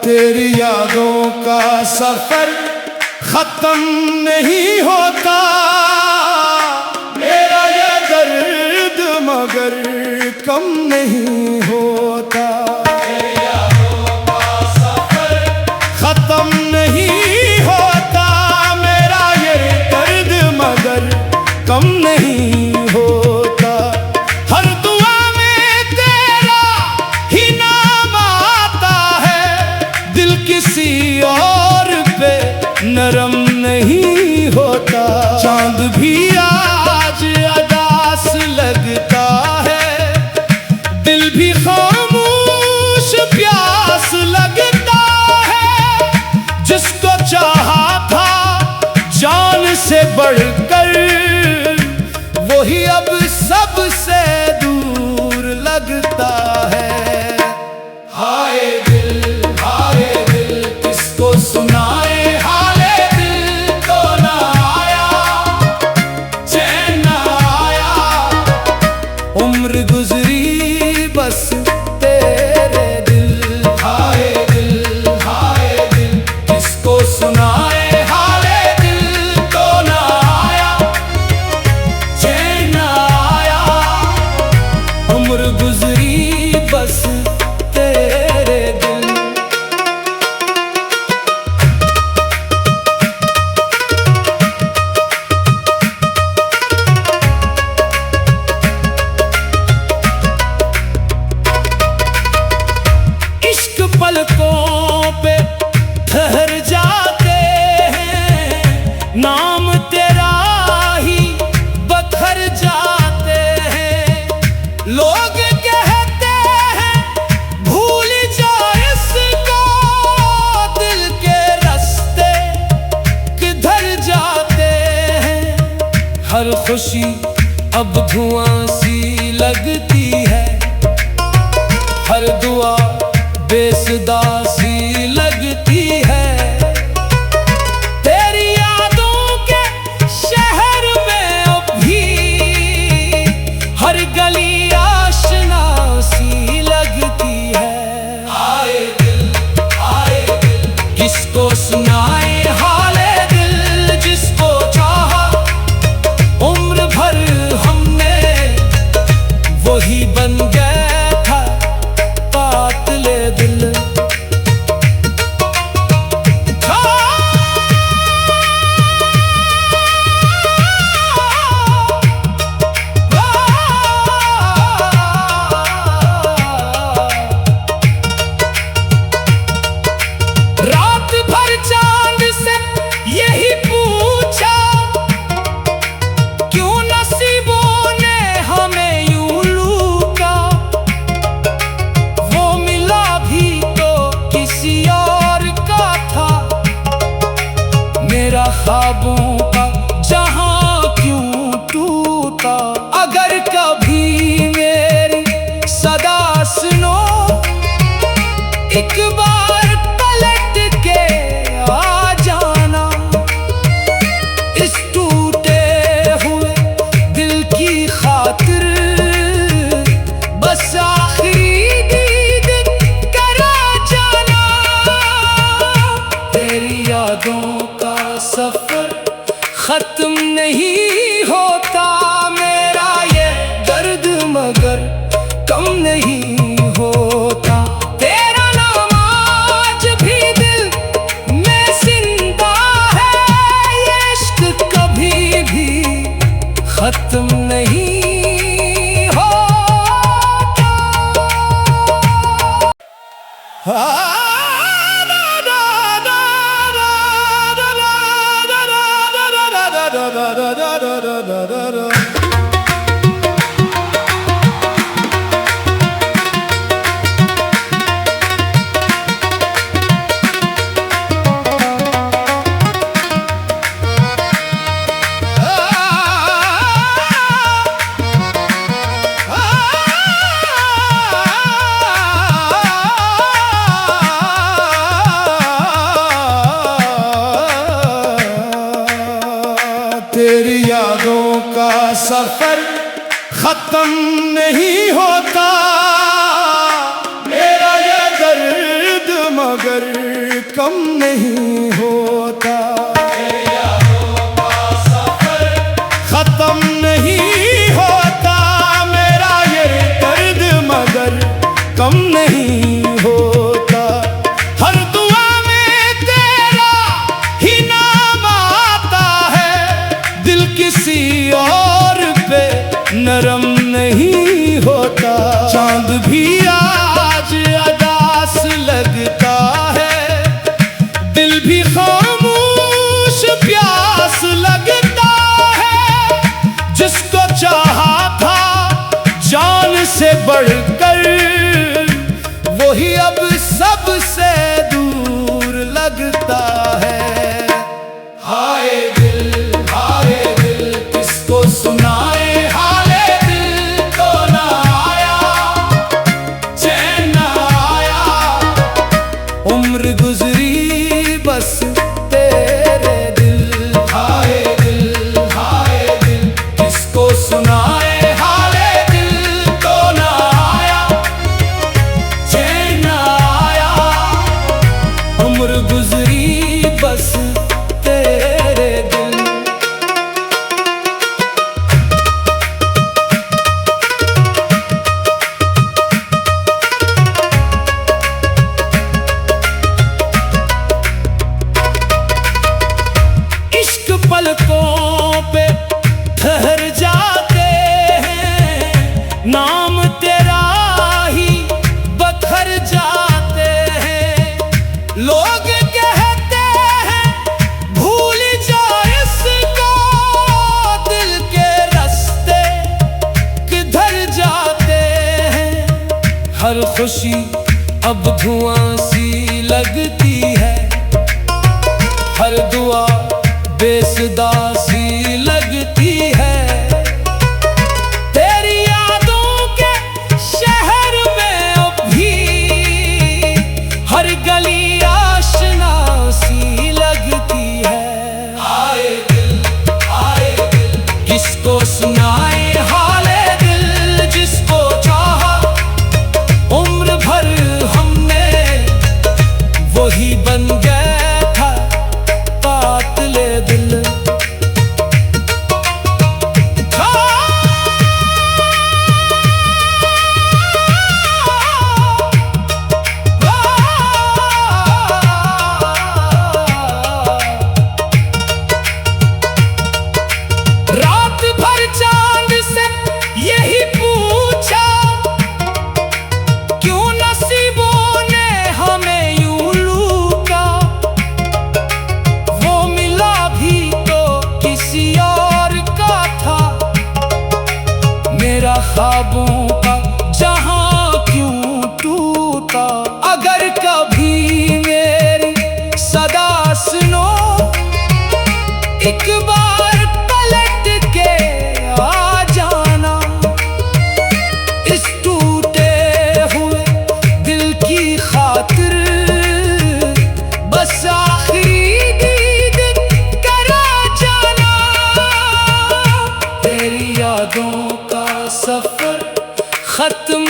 तेरी यादों का सफर खत्म नहीं होता, मेरा ये दर्द मगर कम नहीं होता। तेरी यादों का सफर खत्म नहीं होता, मेरा ये दर्द मगर कम नहीं होता। हर दुआ में तेरा ही नाम आता है, दिल किसी और पे नरम नहीं होता। चांद भी आज अदास लगता है, दिल भी खामोश प्यास लगता है। जिसको चाहा था जान से बढ़कर, वही अब सबसे दूर लगता है। हाय दिल किसको सुनाए हाले दिल, तो ना आया चैन ना आया। उम्र गुजरी बस तेरे दिल, हाय दिल किसको सुनाए हाले दिल, तो ना आया चैन ना आया। उम्र गुजरी बस तेरे दिल। पलकों पे ठहर जाते हैं, नाम तेरा ही बखर जाते हैं। लोग कहते हैं भूल जा इसको, दिल के रास्ते किधर जाते हैं। हर खुशी अब धुआं सी लगती है, हर दुआ बेसुदा सी लगती है। तेरी यादों के शहर में अब भी हर गली आशना सी लगती है। आए दिल किसको सुनाए हाले दिल, जिसको चाहा उम्र भर हमने वही बन गया था कातिले दिल। रात भर चांद से यही पूछा, क्यों नसीबों ने हमें यूं लूटा। वो मिला भी तो किसी और का था, मेरा ख्वाबों का जहां क्यों टूटा। अगर कभी मेरी सदा सुनो, एक बार पलट के आ जाना। इस टूटे हुए दिल की खातिर बस आखिरी दीद करा जाना। तेरी यादों का सफर खत्म नहीं होता, मेरा ये दर्द मगर कम नहीं होता। तेरा नाम आज भी दिल में जिंदा है, ये इश्क कभी भी खत्म नहीं होता। सफर खत्म नहीं होता, मेरा ये दर्द मगर कम नहीं होता। मेरे यारों का सफर खत्म नहीं होता, मेरा ये दर्द मगर कम नहीं होता। हर दुआ में तेरा ही नाम आता है, दिल किसी और पे नरम नहीं होता। चांद भी आज अदास लगता है, दिल भी खामोश प्यास लगता है। जिसको चाहा था जान से बढ़कर, वही अब सबसे दूर लगता है। हाय दिल किसको सुनाए हाले दिल को ना आया, चैन ना आया। उम्र गुजरी बस तेरे दिल, हाय दिल किसको सुनाए हाले दिल को ना आया, चैन ना आया। उम्र गुजरी बस तेरे दिल। पलकों पे ठहर जाते हैं, नाम तेरा ही बखर जाते हैं। लोग कहते हैं भूल जा इसको, दिल के रास्ते किधर जाते हैं। हर खुशी अब धुआं सी लगती है, हर दुआ बेसुदा सी लगती है। तेरी यादों के शहर में अब भी हर गली आशना सी लगती है। हाय दिल किसको सुनाए हाले दिल, जिसको चाहा उम्र भर हमने वही बन गया था कातिले दिल। रात भर चांद से यही पूछा, क्यों नसीबों ने हमें यूं लूटा। वो मिला भी तो किसी और का था, मेरा ख्वाबों का जहां क्यों टूटा। अगर कभी मेरी सदा सुनो, एक बार पलट के आ जाना। इस टूटे हुए दिल की खातिर बस आखिरी दीद करा जाना। तेरी यादों का सफर खत्म